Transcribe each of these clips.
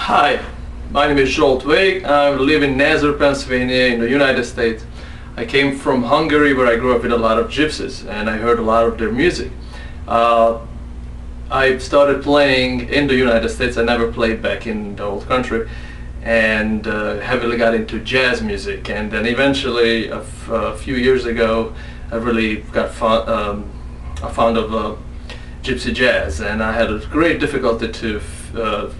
Hi, my name is Zsolt Vegh. I live in Nazareth, Pennsylvania in the United States. I came from Hungary, where I grew up with a lot of gypsies, and I heard a lot of their music. I started playing in the United States. I never played back in the old country, and heavily got into jazz music. And then eventually, a few years ago, I really got fond of gypsy jazz, and I had a great difficulty to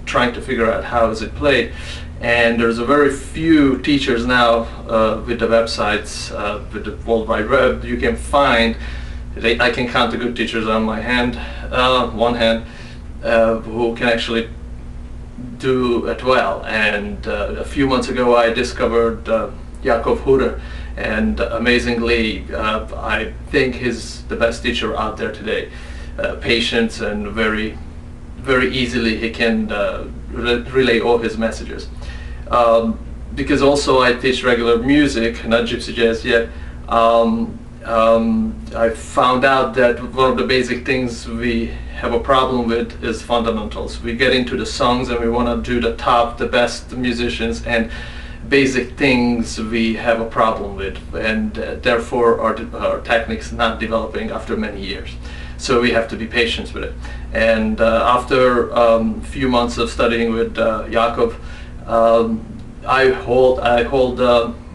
trying to figure out how is it played. And there's a very few teachers now with the websites, with the World Wide Web. You can find, I can count the good teachers on my hand, one hand, who can actually do it well. And a few months ago I discovered Yaakov, and amazingly I think he's the best teacher out there today. Patient and very easily he can relay all his messages. Because also I teach regular music, not gypsy jazz yet. I found out that one of the basic things we have a problem with is fundamentals. We get into the songs and we want to do the best musicians, and basic things we have a problem with, and therefore our techniques not developing after many years. So we have to be patient with it. And after a few months of studying with Yaakov, I hold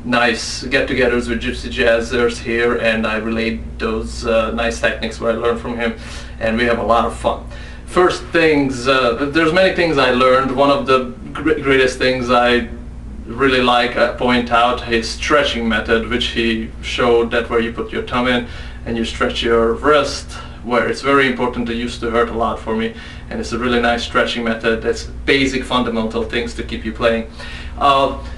nice get-togethers with gypsy jazzers here, and I relate those nice techniques what I learned from him, and we have a lot of fun. First things, there's many things I learned. One of the greatest things I really like, I point out his stretching method, which he showed, that where you put your thumb in and you stretch your wrist, where it's very important. It used to hurt a lot for me, and it's a really nice stretching method. That's basic fundamental things to keep you playing.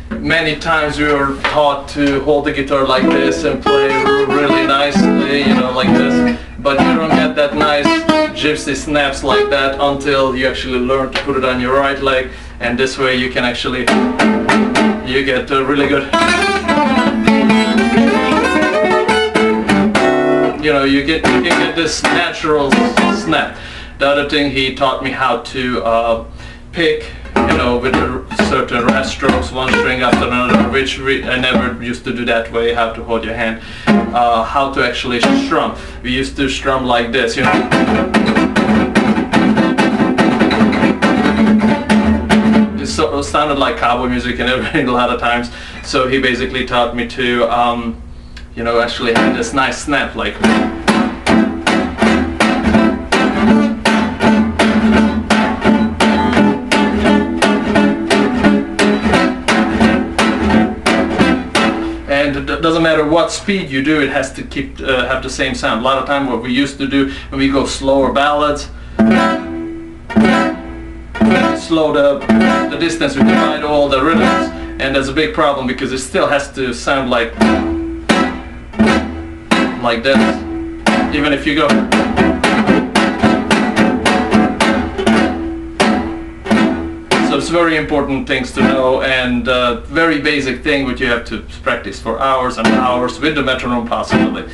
Many times we were taught to hold the guitar like this and play really nicely, you know, like this, but you don't get that nice gypsy snaps like that until you actually learn to put it on your right leg, and this way you can actually, you get a really good, you know, you get this natural snap. The other thing, he taught me how to pick, you know, with certain rest strokes, one string after another, which I never used to do that way. How to hold your hand, how to actually strum. We used to strum like this, you know. It sort of sounded like cowboy music and everything a lot of times. So he basically taught me to you know, actually have this nice snap like. And it doesn't matter what speed you do, it has to keep have the same sound. A lot of time what we used to do when we go slower ballads, slow the distance, we divide all the rhythms, and there's a big problem because it still has to sound like this, even if you go. So it's very important things to know, and very basic thing which you have to practice for hours and hours with the metronome possibly.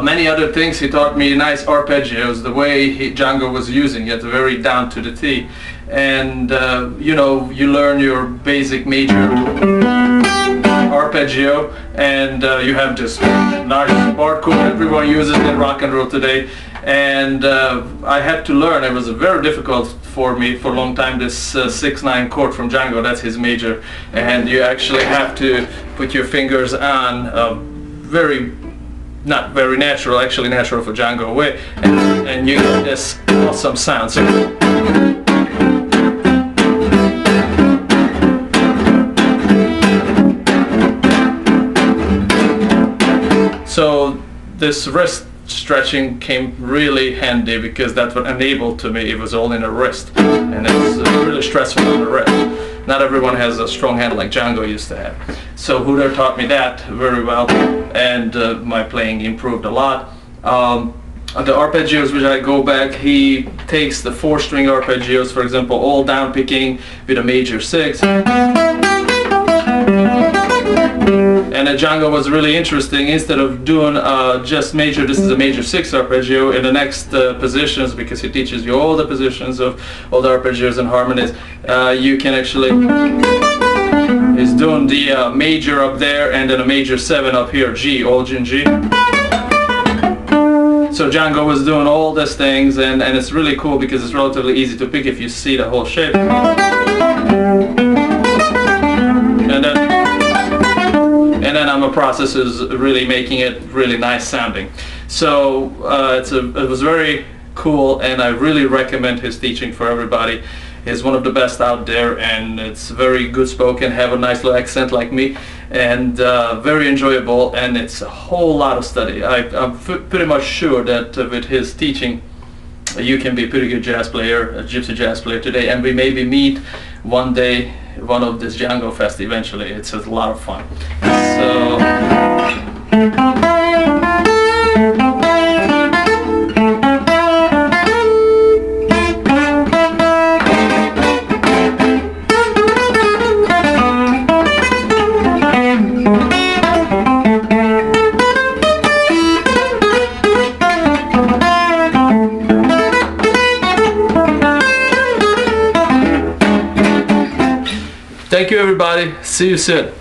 Many other things, he taught me nice arpeggios, the way Django was using it, very down to the T. And you know, you learn your basic major arpeggio, and you have this nice bar chord everyone uses in rock and roll today. And I had to learn, it was very difficult for me for a long time, this 6/9 chord from Django, that's his major, and you actually have to put your fingers on not very natural, actually natural for Django way, and you get this awesome sound. So this wrist stretching came really handy, because that's what enabled to me. It was all in the wrist, and it's really stressful on the wrist. Not everyone has a strong hand like Django used to have. So Huder taught me that very well, and my playing improved a lot. The arpeggios, which I go back, he takes the 4-string arpeggios, for example, all down picking with a major 6. And Django was really interesting. Instead of doing just major, this is a major 6 arpeggio, in the next positions, because he teaches you all the positions of all the arpeggios and harmonies, you can actually, he's doing the major up there and then a major 7 up here, G, all in G. So Django was doing all these things, and it's really cool because it's relatively easy to pick if you see the whole shape. And then I'm a process is really making it really nice sounding. So it was very cool, and I really recommend his teaching for everybody. He's one of the best out there, and it's very good spoken, have a nice little accent like me, and very enjoyable, and it's a whole lot of study. I'm pretty much sure that with his teaching you can be a pretty good jazz player, a gypsy jazz player today, and we maybe meet one day one of this Django Fest eventually. It's a lot of fun. So thank you everybody. See you soon.